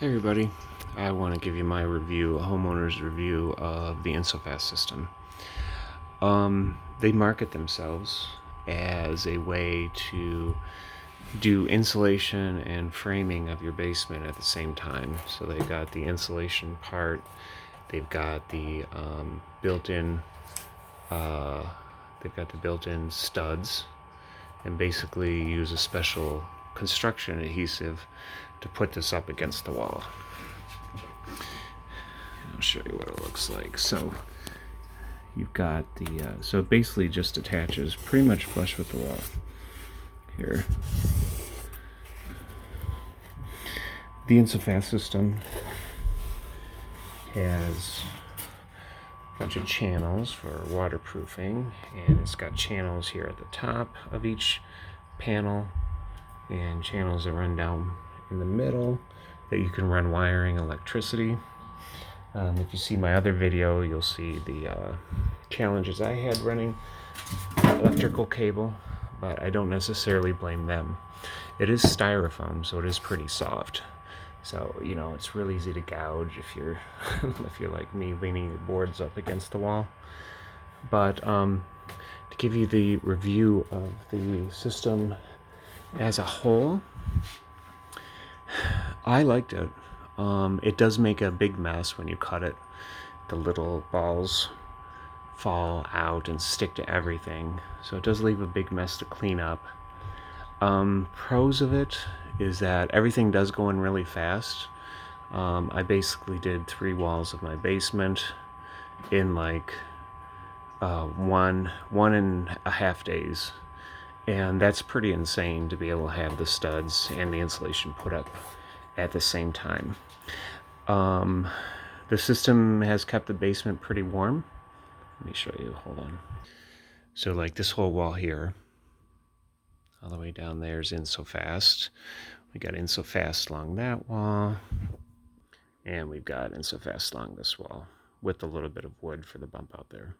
Hey everybody, I want to give you my review, a homeowner's review of the InSoFast system. They market themselves as a way to do insulation and framing of your basement at the same time. So they've got the insulation part, they've got the built-in, uh, studs, and basically use a special construction adhesive to put this up against the wall. I'll show you what it looks like. So you've got the, so it basically just attaches pretty much flush with the wall here. The InSoFast system has a bunch of channels for waterproofing, and it's got channels here at the top of each panel and channels that run down in the middle that you can run wiring, electricity. If you see my other video, you'll see the challenges I had running electrical cable, but I don't necessarily blame them. It is styrofoam, so it is pretty soft. So, you know, it's real easy to gouge if you're if you're like me, leaning your boards up against the wall. But to give you the review of the system as a whole, I liked it. It does make a big mess when you cut it. The little balls fall out and stick to everything, so it does leave a big mess to clean up. Pros of it is that everything does go in really fast. I basically did 3 walls of my basement in like 1.5 days, and that's pretty insane to be able to have the studs and the insulation put up at the same time. The system has kept the basement pretty warm. Let me show you, hold on. So like this whole wall here, all the way down there is InSoFast. We got InSoFast along that wall, and we've got InSoFast along this wall with a little bit of wood for the bump out there.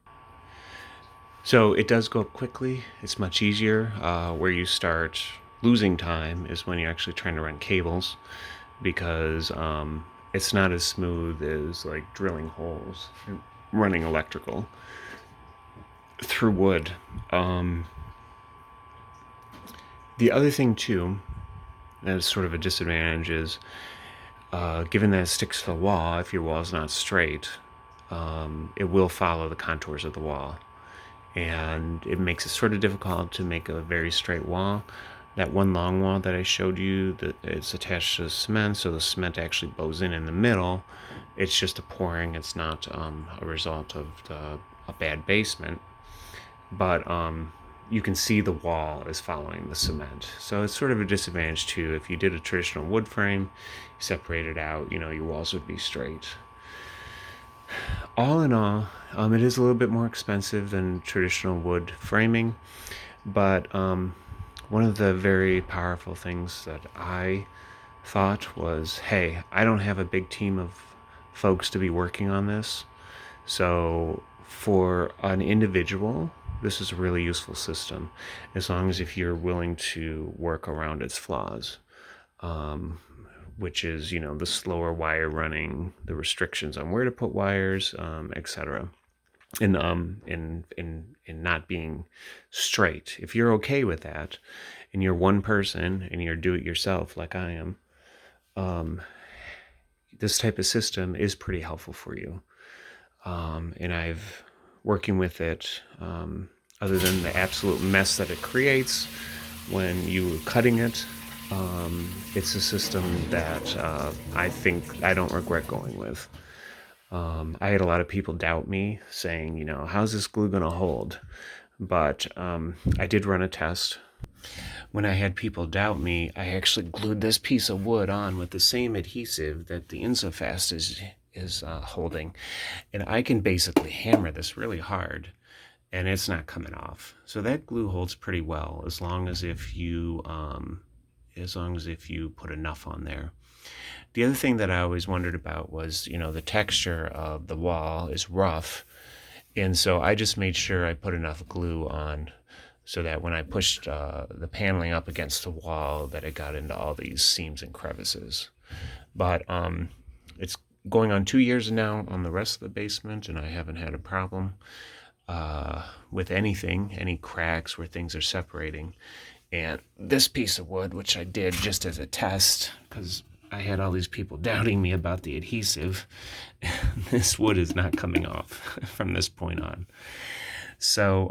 So it does go up quickly. It's much easier. Where you start losing time is when you're actually trying to run cables, because it's not as smooth as like drilling holes and running electrical through wood. The other thing too, that is sort of a disadvantage, is given that it sticks to the wall, if your wall is not straight, it will follow the contours of the wall, and it makes it sort of difficult to make a very straight wall. That one long wall that I showed you, that it's attached to the cement, so the cement actually bows in the middle. It's just a pouring. It's not a result of a bad basement, but you can see the wall is following the cement. So it's sort of a disadvantage too. If you did a traditional wood frame, you separate it out, you know, your walls would be straight. All in all, it is a little bit more expensive than traditional wood framing, but one of the very powerful things that I thought was, hey, I don't have a big team of folks to be working on this, so for an individual, this is a really useful system, as long as if you're willing to work around its flaws, which is, you know, the slower wire running, the restrictions on where to put wires, etc. And in not being straight. If you're okay with that, and you're one person and you're do-it-yourself like I am, this type of system is pretty helpful for you. And I've working with it, other than the absolute mess that it creates when you're cutting it, it's a system that I think I don't regret going with. I had a lot of people doubt me, saying, you know, how's this glue going to hold? But I did run a test. When I had people doubt me, I actually glued this piece of wood on with the same adhesive that the InSoFast is holding, and I can basically hammer this really hard, and it's not coming off. So that glue holds pretty well, as long as if you put enough on there. The other thing that I always wondered about was, you know, the texture of the wall is rough, and so I just made sure I put enough glue on so that when I pushed the paneling up against the wall, that it got into all these seams and crevices. But it's going on 2 years now on the rest of the basement, and I haven't had a problem with anything, any cracks where things are separating. And this piece of wood, which I did just as a test, because I had all these people doubting me about the adhesive, this wood is not coming off from this point on. So,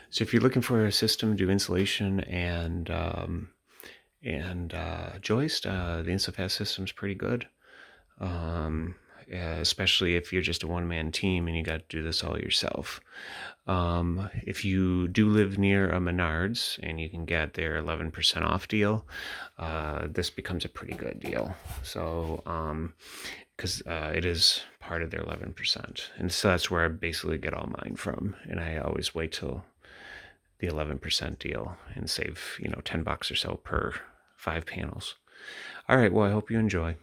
so if you're looking for a system to do insulation and joist, the InSoFast system's pretty good. Especially if you're just a one-man team and you got to do this all yourself. If you do live near a Menards and you can get their 11% off deal, this becomes a pretty good deal. So, because it is part of their 11%. And so that's where I basically get all mine from. And I always wait till the 11% deal and save, $10 or so per 5 panels. All right, well, I hope you enjoy.